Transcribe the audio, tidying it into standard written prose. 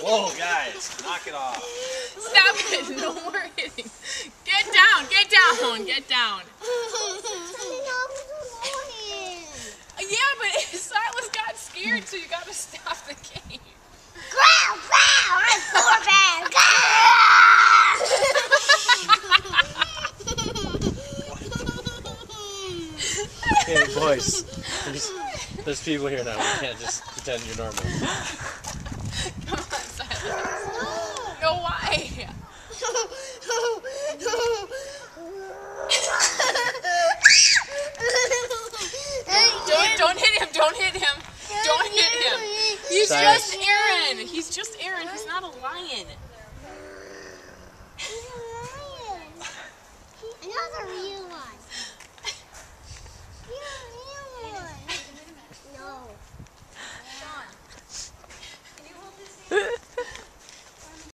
Whoa, guys, knock it off. Stop it. No more hitting. Get down. Get down. Get down. Yeah, but Silas got scared, so you got to stop the game. Growl, growl, I'm Thorban. Hey, boys, there's people here now. We can't just pretend you're normal. Come on, Silas. No, why? Don't hit him. Don't hit him. Don't hit him. He's just Aaron. He's just Aaron. He's not a lion.